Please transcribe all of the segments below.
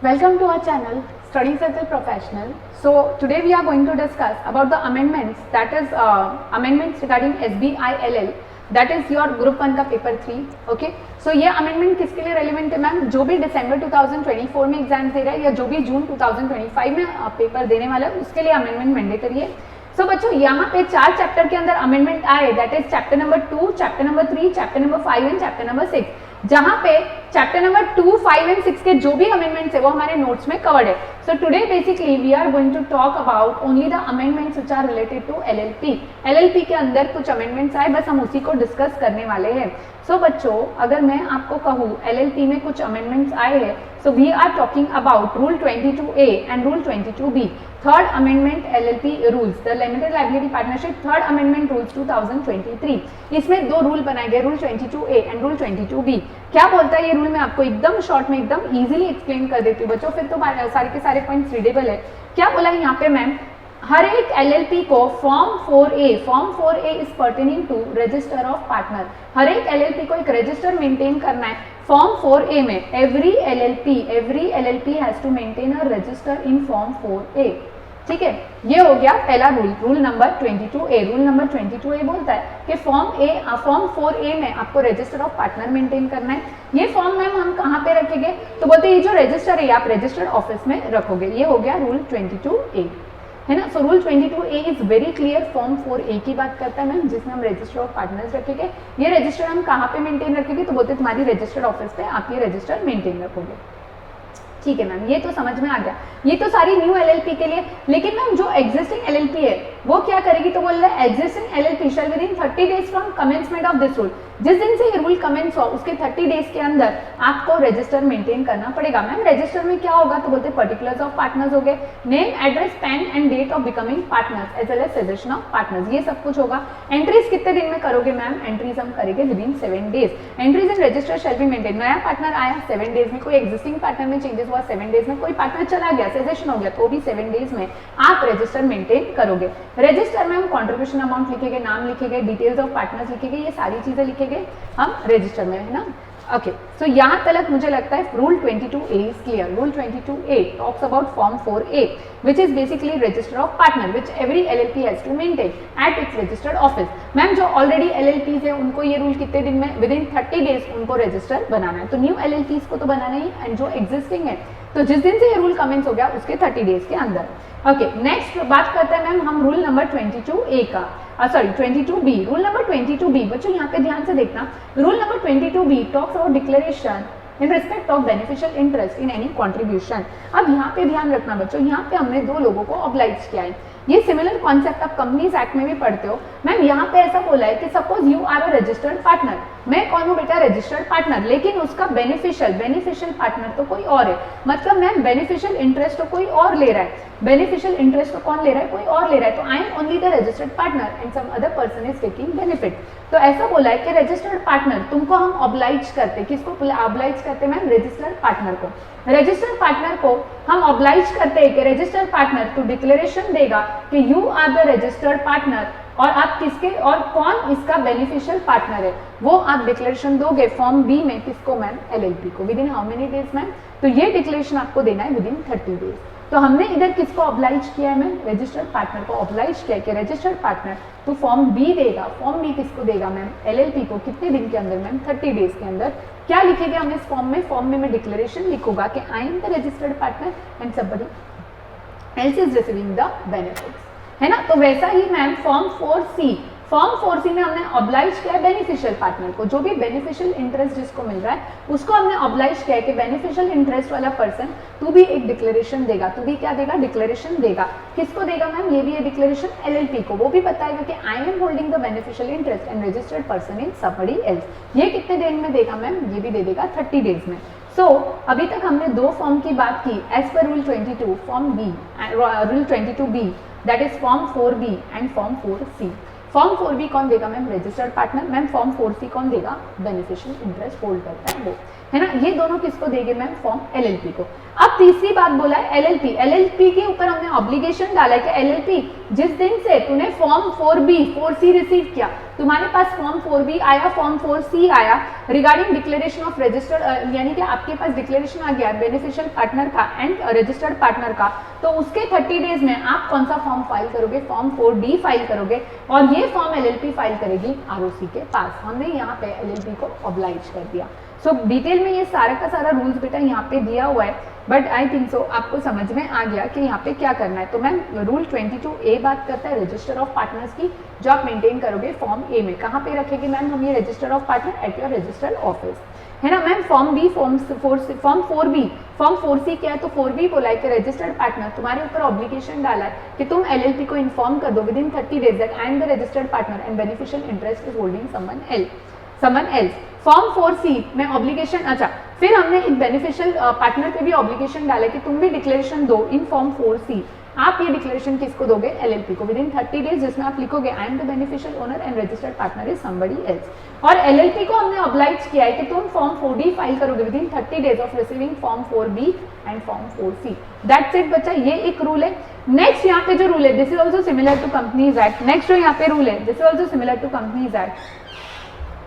Welcome to our channel Study Circle Professional. So today we are going to discuss about the amendments, that is amendments regarding SBILL, that is your group 1 का paper 3. Okay, सो ये amendment किसके लिए relevant है ma'am? जो भी दिसंबर 2024 में exam दे रहा है या जो भी जून 2025 में पेपर देने वाला है उसके लिए अमेंडमेंट मैंडेटरी है. सो बच्चों यहाँ पे 4 चैप्टर के अंदर अमेंडमेंट आए, that is chapter number 2, chapter number 3, chapter number 5 and chapter number 6. जहां पे चैप्टर नंबर 2, 5 एंड 6 के जो भी अमेंडमेंट्स है वो हमारे नोट्स में कवर्ड है. So today basically we are going to talk about only the amendments which are related to LLP. LLP के अंदर कुछ अमेंडमेंट्स आए, बस हम उसी को डिस्कस करने वाले हैं. सो बच्चों, अगर मैं आपको कहूँ एलएलपी में कुछ अमेंडमेंट्स आए हैं, so we are talking about rule 22A and rule 22B, third amendment LLP rules, the limited liability partnership third amendment rules 2023. इसमें दो रूल बनाए गए, rule 22A and rule 22B. क्या बोलता है ये रूल? मैं आपको एकदम शॉर्ट में एकदम इजीली एक्सप्लेन कर देती हूँ बच्चों, फिर तो सारे के सारे पॉइंट्स रीडेबल है. क्या बोला है यहाँ पे मैम? हर एक एलएलपी को form 4A is pertaining to register of partner. हर एक एलएलपी को एक रजिस्टर मेंटेन करना है फॉर्म 4A में. Every LLP has to maintain a register in form 4A. ठीक है, ये हो गया पहला rule, rule number 22A. Rule number 22A बोलता है कि फॉर्म 4A में आपको रजिस्टर ऑफ पार्टनर मेंटेन करना है. ये फॉर्म मैम हम कहाँ पे रखेंगे? तो बोलते हैं ये जो रजिस्टर है आप रजिस्टर्ड ऑफिस में रखोगे. ये हो गया रूल 22A, है ना. So rule 22A is very clear. Form 4A की बात करता है मैम, जिसमें हम रजिस्टर ऑफ पार्टनर्स रखेंगे. ये रजिस्टर हम कहाँ पे मेंटेन रखेंगे? तो बोलते तुम्हारी रजिस्टर्ड ऑफिस पे आप ये रजिस्टर मेंटेन रखोगे. ठीक है मैम, ये तो समझ में आ गया. ये तो सारी न्यू एलएलपी के लिए. लेकिन मैम जो एग्जिस्टिंग एलएलपी है वो क्या करेगी? तो बोल रहा है existing LLP shall within 30 days from commencement of this rule. जिस दिन से ये रूल कमेंस हुआ उसके 30 डेज के अंदर आपको रजिस्टर मेंटेन करना पड़ेगा. मैम रजिस्टर में क्या होगा? तो बोलते पर्टिकुलर्स ऑफ पार्टनर्स हो गए, name, address, PAN and date of becoming partners as well as suggestion of partners. ये सब कुछ होगा. एंट्रीज कितने दिन में करोगे मैम? एंट्रीज हम करेंगे with in 7 days. Entries in register shall be maintain. नया पार्टनर आया 7 डेज में, कोई एग्जिस्टिंग पार्टनर में चेंजेस हुआ 7 डेज में, कोई पार्टनर चला गया सेसेशन हो गया तो भी 7 डेज में आप रजिस्टर मेंटेन करोगे. रजिस्टर में हम कंट्रीब्यूशन अमाउंट लिखेंगे, नाम लिखेंगे, डिटेल्स ऑफ पार्टनर्स लिखेंगे, ये सारी चीजें लिखेंगे हम रजिस्टर में, है ना. ओके, सो यहाँ तक मुझे लगता है rule 22A is clear. Rule 22A talks about form 4A which is basically register of partner which every LLP has to maintain at its registered office. Ma'am जो ऑलरेडी LLPs है उनको ये रूल कितने दिन में? विद इन 30 डेज उनको register बनाना है. तो न्यू LLPs को तो बनाना ही, एंड जो एग्जिस्टिंग है तो जिस दिन से ये रूल कमेंस हो गया उसके 30 डेज के अंदर. ओके, नेक्स्ट बात करते हैं मैम हम रूल नंबर 22A का, sorry 22B. Rule number 22B बच्चों यहाँ पे ध्यान से देखना. Rule number 22B talks about declaration in respect of beneficial interest in any contribution. अब यहाँ पे ध्यान रखना बच्चों, यहाँ पे हमने दो लोगों को ऑब्लाइज किया है. ये सिमिलर कॉन्सेप्ट आप कंपनीज एक्ट में भी पढ़ते हो. मैम यहाँ पे ऐसा बोला है कि suppose you are a registered partner. मैं कौन हूँ बेटा? Registered partner. लेकिन उसका बेनिफिशियल पार्टनर तो कोई और है. मतलब मैम बेनिफिशियल इंटरेस्ट तो कोई और ले रहा है. बेनिफिशियल इंटरेस्ट तो कौन ले रहा है? कोई और ले रहा है. तो I am only the registered partner and some other person is taking benefit. तो ऐसा बोला है कि रजिस्टर्ड पार्टनर तुमको हम ऑब्लाइज करते. किसको ऑब्लाइज करते मैम? रजिस्टर्ड पार्टनर को. रजिस्टर्ड पार्टनर को हम ऑब्लाइज करते हैं कि रजिस्टर्ड पार्टनर तो डिक्लेरेशन देगा कि you are the registered partner, और आप किसके और कौन इसका बेनिफिशियल पार्टनर है वो आप डिक्लेरेशन दोगे फॉर्म बी में. किसको मैम? एलएलपी को. With in how many days ma'am? तो ये डिक्लेरेशन आपको देना है विद इन 30 डेज. तो हमने इधर किसको ऑब्लाइज किया है मैम? रजिस्टर्ड पार्टनर को ऑब्लाइज किया कि रजिस्टर्ड पार्टनर तो फॉर्म बी देगा. फॉर्म बी किसको देगा मैम? एलएलपी को. कितने दिन के अंदर मैम? 30 डेज के अंदर. क्या लिखेंगे हम इस फॉर्म में? फॉर्म में मैं डिक्लेरेशन लिखूंगा कि I am the registered partner and somebody else is receiving the benefits, है ना. तो वैसा ही मैम फॉर्म 4C में हमने ऑब्लाइज किया है बेनिफिशियल पार्टनर को. जो भी बेनिफिशियल इंटरेस्ट जिसको मिल रहा है उसको हमने ऑब्लाइज किया है कि बेनिफिशियल इंटरेस्ट वाला पर्सन तू भी एक डिक्लेरेशन देगा. तू भी क्या देगा? डिक्लेरेशन देगा. किसको देगा मैम? ये भी है डिक्लेरेशन एलएलपी को. वो भी बताएगा कि I am holding the beneficial interest and registered person is somebody else. ये कितने दिन में देगा मैम? ये भी दे देगा 30 डेज में. अभी तक हमने दो फॉर्म की बात की as per rule 22, form B, rule 22B, that is form 4B and form 4C. Form 4B कौन देगा ma'am? Registered partner. Ma'am form 4C कौन देगा? बेनिफिशियल इंटरेस्ट होल्ड करता है वो, है ना. ये दोनों किसको देंगे मैम? फॉर्म एलएलपी को. अब तीसरी बात बोला है एलएलपी। एलएलपी के ऊपर हमने ऑब्लिगेशन डाला है कि एलएलपी जिस दिन से तूने फॉर्म 4B 4C रिसीव किया, तुम्हारे पास फॉर्म 4B आया, फॉर्म 4C आया रिगार्डिंग डिक्लेरेशन ऑफ रजिस्टर्ड, यानी कि आपके पास डिक्लेरेशन आ गया बेनिफिशियल पार्टनर का एंड रजिस्टर्ड पार्टनर का, तो उसके 30 डेज में आप कौन सा फॉर्म फाइल करोगे, फॉर्म 4D फाइल करोगे और ये फॉर्म एलएलपी फाइल करेगी आरओसी के पास। हमने यहाँ पे एलएलपी को ऑब्लाइज कर दिया। सो डिटेल में ये सारा का सारा रूल्स बेटा यहाँ पे दिया हुआ है, बट आई थिंक सो आपको समझ में आ गया कि यहाँ पे क्या करना है। तो मैम रूल 22A बात करता है रजिस्टर ऑफ पार्टनर्स की, जो आप मेंटेन करोगे फॉर्म ए में। कहाँ पे रखेंगे मैम हम ये register of partner? At your registered office, है ना ma'am. Form B, form 4B, form 4C क्या है? तो 4B बोला है कि रजिस्टर्ड पार्टनर तुम्हारे ऊपर ऑब्लिगेशन डाला है कि तुम एलएलपी को इन्फॉर्म कर दो with in 30 days that I am the registered partner and beneficial interest is holding someone else. Form 4C में ऑब्लिगेशन, अच्छा फिर हमने एक बेनिफिशियल पार्टनर पे भी ऑब्लिगेशन डाला कि तुम भी डिक्लेरेशन दो इन फॉर्म 4C। आप ये डिक्लेरेशन किसको दोगे? एलएलपी को विद इन 30 डेज, जिसमें आप लिखोगे I am the beneficial owner and registered partner is somebody else. और एलएलपी को हमने ऑब्लाइज किया है कि तुम फॉर्म 4D फाइल करोगे with in 30 days of receiving form 4B and form 4C। That's it बच्चा, ये एक रूल है। नेक्स्ट यहाँ पे जो रूल है this is also similar to companies act. Next जो यहाँ पे रूल है this is also similar to companies act.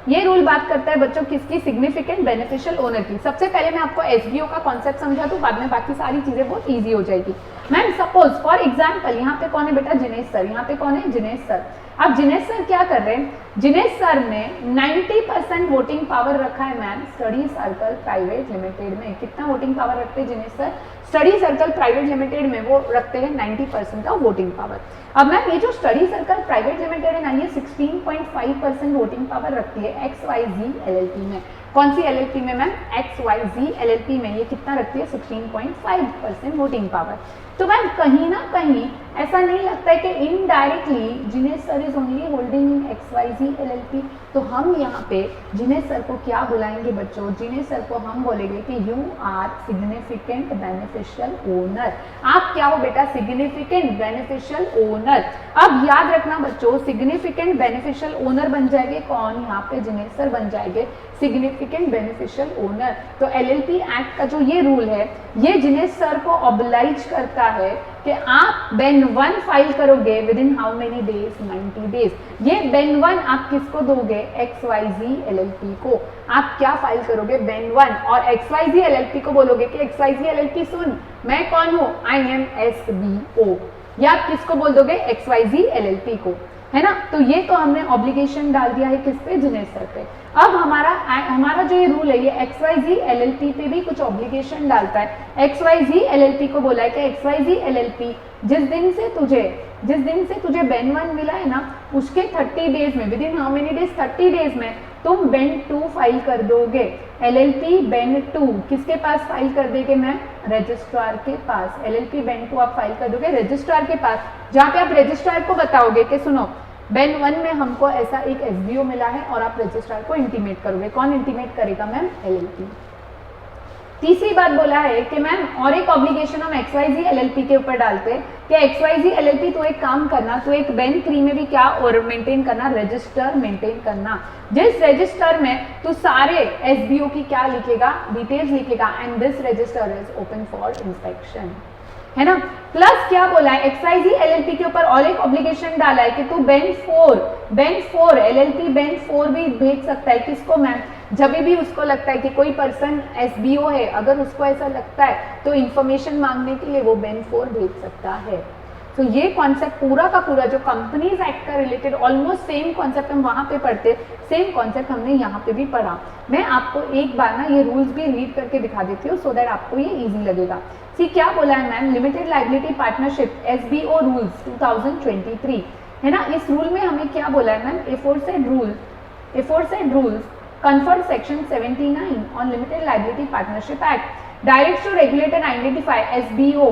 ये रूल बात करता है बच्चों किसकी? सिग्निफिकेंट बेनिफिशियल ओनर की। सबसे पहले मैं आपको एसबीओ का कॉन्सेप्ट समझा दूं, बाद में बाकी सारी चीजें बहुत इजी हो जाएगी। मैम सपोज फॉर एग्जांपल यहाँ पे कौन है बेटा? जिनेश सर। यहाँ पे कौन है? जिनेश सर। अब जिनेश सर क्या कर रहे हैं? जिनेश सर ने 90% वोटिंग पावर रखा है ma'am study circle private limited में। कितना वोटिंग पावर रखते हैं Jinesh sir? Study circle private limited में वो रखते हैं 90% का वोटिंग पावर। अब मैम ये जो स्टडी सर्कल प्राइवेट लिमिटेड है ना, ये 16.5% वोटिंग पावर रखती है XYZ एलएलपी में। कौन सी एलएलपी में मैम? XYZ एलएलपी में ये कितना रखती है? 16.5% वोटिंग पावर। तो मैम कहीं ना कहीं ऐसा नहीं लगता है कि indirectly Jinesh sir is only holding XYZ LLP? तो हम यहाँ पे जिनेश सर को क्या बुलाएंगे बच्चों? जिनेश सर को हम बोलेंगे कि you are significant beneficial owner. आप क्या हो बेटा? Significant beneficial owner. अब याद रखना बच्चों, सिग्निफिकेंट बेनिफिशियल ओनर बन जाएंगे कौन? यहाँ पे जिनेश सर बन जाएंगे सिग्निफिकेंट बेनिफिशियल ओनर। तो एलएलपी एक्ट का जो ये रूल है ये जिनेश सर को ऑब्लाइज करता है कि आप बेन 1 फाइल करोगे with in how many days? 90 days. ये बेन 1 आप किसको दोगे? XYZ एलएलपी को। आप क्या फाइल करोगे? बेन 1। और XYZ एलएलपी को बोलोगे कि XYZ एलएलपी सुन, मैं कौन हूँ? I am SBO। या आप किसको बोल दोगे? XYZ एलएलपी को, है ना। तो ये तो हमने ऑब्लिगेशन डाल दिया है किस पे? जिनेश सर पे। अब हमारा जो ये रूल है ये XYZ एलएलपी पे भी कुछ ऑब्लिगेशन डालता है। XYZ एलएलपी को बोला है कि XYZ एलएलपी जिस दिन से तुझे बेन 1 मिला है ना, उसके 30 डेज में, with in how many days? 30 days में तुम बेन 2 फाइल कर दोगे। एलएलपी बेन 2 किसके पास फाइल कर देंगे मैम? रजिस्ट्रार के पास। एलएलपी बेन 2 आप फाइल कर दोगे रजिस्ट्रार के पास, जहाँ पे आप रजिस्ट्रार को बताओगे कि सुनो बेन 1 में हमको ऐसा एक एसबीओ मिला है, और आप रजिस्ट्रार को इंटीमेट करोगे। कौन इंटीमेट करेगा मैम? एलएलपी। तीसरी बात बोला है कि मैम और एक ऑब्लिगेशन हम XYZ एलएलपी के ऊपर डालते हैं कि XYZ एलएलपी तो एक काम करना, तो एक बेन 3 में भी क्या और मेंटेन करना? रजिस्टर मेंटेन करना। जिस रजिस्टर में तू सारे एसबीओ की क्या लिखेगा? डिटेल्स लिखेगा, and this register is open for inspection, है ना। प्लस क्या बोला है? XYZ एलएलपी के ऊपर और एक ऑब्लिगेशन डाला है कि तू बेन 4 एलएलपी बेन 4 भी भेज सकता है। किसको मैम? जब भी उसको लगता है कि कोई पर्सन एसबीओ है, अगर उसको ऐसा लगता है तो इंफॉर्मेशन मांगने के लिए वो बेन 4 भेज सकता है। तो ये कॉन्सेप्ट पूरा का पूरा जो कंपनीज एक्ट का रिलेटेड ऑलमोस्ट सेम कॉन्सेप्ट हम वहाँ पे पढ़ते, सेम कॉन्सेप्ट हमने यहाँ पे भी पढ़ा। मैं आपको एक बार ना ये रूल्स भी रीड करके दिखा देती हूँ सो दैट आपको ये ईजी लगेगा। सी क्या बोला है ma'am? Limited liability partnership SBO rules 2023, है ना। इस रूल में हमें क्या बोला है ma'am? Aforesaid rules conferred section 79 on limited liability partnership act directs to regulate and identify SBO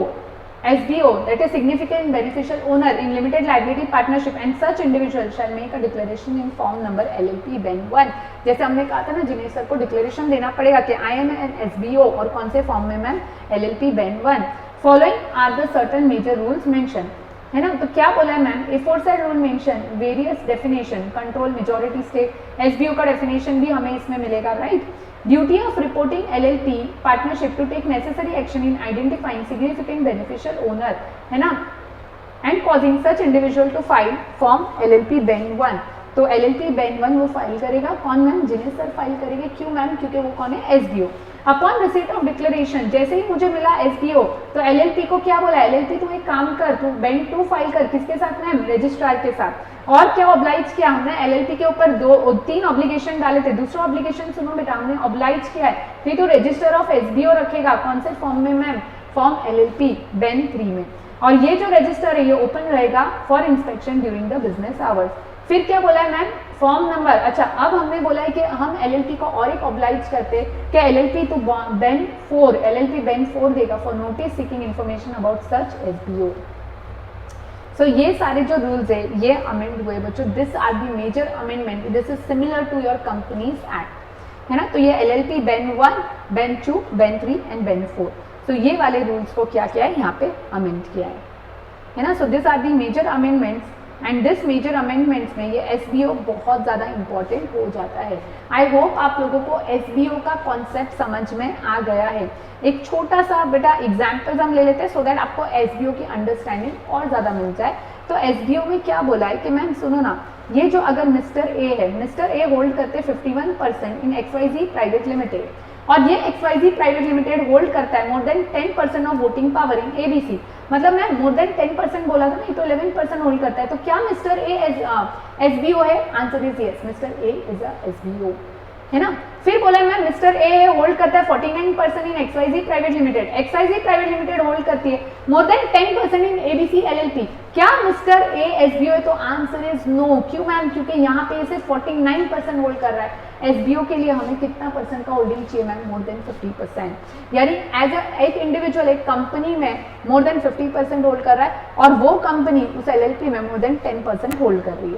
that is significant beneficial owner in limited liability partnership, and such individual shall make a declaration in form number LLP Ben 1। जैसे हमने कहा था ना Jinesh sir को declaration देना पड़ेगा कि I am N SBO, और कौन से फॉर्म में ma'am? LLP Ben 1। Following are the certain major rules mention, है ना। तो क्या बोला है ma'am? Aforesaid rule mention various definition, control, majority stake, SBO का डेफिनेशन भी हमें इसमें मिलेगा, right. Duty of reporting LLP partnership to take necessary action in identifying significant beneficial owner, है ना, and causing such individual to file form LLP BEN 1। तो LLP BEN 1 वो file करेगा, कौन मैम, जिनेश सर फाइल करेंगे। क्यों मैम, क्योंकि वो कौन है, SBO। Upon receipt of declaration, जैसे ही मुझे मिला SBO, तो LLP को क्या बोला, LLP तू एक काम कर, तू बेन 2 फाइल कर, किसके साथ मैम, रजिस्ट्रार के साथ। और क्या ऑब्लाइज किया हमने, LLP के ऊपर 3 ऑब्लिगेशन डाले थे। दूसरा ऑब्लिगेशन सुनो बेटा, हमने ऑब्लाइज किया है कि तो रजिस्टर ऑफ SBO रखेगा, कौन से फॉर्म में मैम, फॉर्म LLP बेन 3 में। और ये जो रजिस्टर है ये ओपन रहेगा for inspection during the business hours. फिर क्या बोला है मैम, फॉर्म नंबर। अच्छा, अब हमने बोला है कि हम LLP को और एक ऑब्लाइज करते कि LLP तो बेन 4, LLP बेन 4 देगा for notice seeking information about such SBO। So ये सारे जो रूल्स है ये अमेंड हुए बच्चों। This are the major amendment, this is similar to your companies act, है ना। तो ये LLP BEN 1, BEN 2, BEN 3 and BEN 4। तो ये वाले रूल्स को क्या किया है यहाँ पे अमेंड किया है ना। So this are the major amendments and this major amendments में ये SBO बहुत ज़्यादा इंपॉर्टेंट हो जाता है। आई होप आप लोगों को SBO का कॉन्सेप्ट समझ में आ गया है। एक छोटा सा बेटा एग्जाम्पल्स हम ले लेते हैं सो दैट आपको SBO की अंडरस्टैंडिंग और ज़्यादा मिल जाए। तो SBO में क्या बोला है कि मैम सुनो ना, ये जो अगर मिस्टर A है, मिस्टर A होल्ड करते 51% इन XYZ प्राइवेट लिमिटेड, और ये XYZ प्राइवेट लिमिटेड होल्ड करता है more than 10% of voting power in ABC। मतलब मैं मोर देन 10% बोला था ना, तो 11% होल्ड करता है। तो क्या मिस्टर A SBO है? Answer is yes, mister A is a SBO, है ना। फिर बोला मैं मिस्टर A होल्ड करता है 49% इन XYZ private limited, XYZ private limited hold करती है मोर देन 10% इन ABC LLP। क्या मिस्टर A SBO है? तो आंसर इज नो। क्यों मैम? क्योंकि यहाँ पे इसे 49% होल्ड कर रहा है। SBO के लिए हमें कितना परसेंट का होल्डिंग चाहिए मैम? More than 50%। यानी एज एक इंडिविजुअल एक कंपनी में मोर देन 50% होल्ड कर रहा है और वो कंपनी उस LLP में मोर देन 10% होल्ड कर रही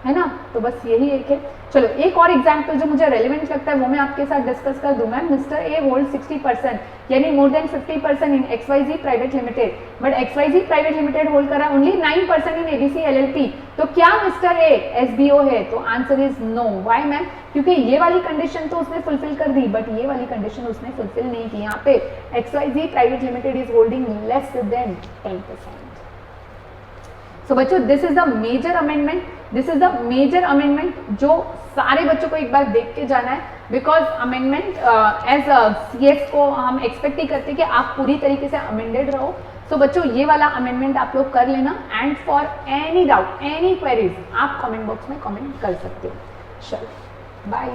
है ना। तो बस यही एक है। चलो एक और एग्जांपल जो मुझे रेलिवेंट लगता है वो मैं आपके साथ डिस्कस कर दूं। मैम मिस्टर A होल्ड 60% यानी more than 50% in XYZ private limited, but XYZ private limited hold कर रहा है ओनली 9% इन ABC LLP। तो क्या मिस्टर A SBO है? तो answer is no. Why ma'am? क्योंकि ये वाली कंडीशन तो उसने फुलफिल कर दी बट ये वाली कंडीशन उसने फुलफिल नहीं की। यहाँ पे XYZ private limited is holding less than 10%। So बच्चों this is the major amendment, this is the major amendment जो सारे बच्चों को एक बार देख के जाना है। बिकॉज अमेंडमेंट एज CS को हम एक्सपेक्ट ही करते हैं कि आप पूरी तरीके से अमेंडेड रहो। सो बच्चों ये वाला अमेंडमेंट आप लोग कर लेना and for any doubt any queries आप कमेंट बॉक्स में कमेंट कर सकते हो। चलो बाय।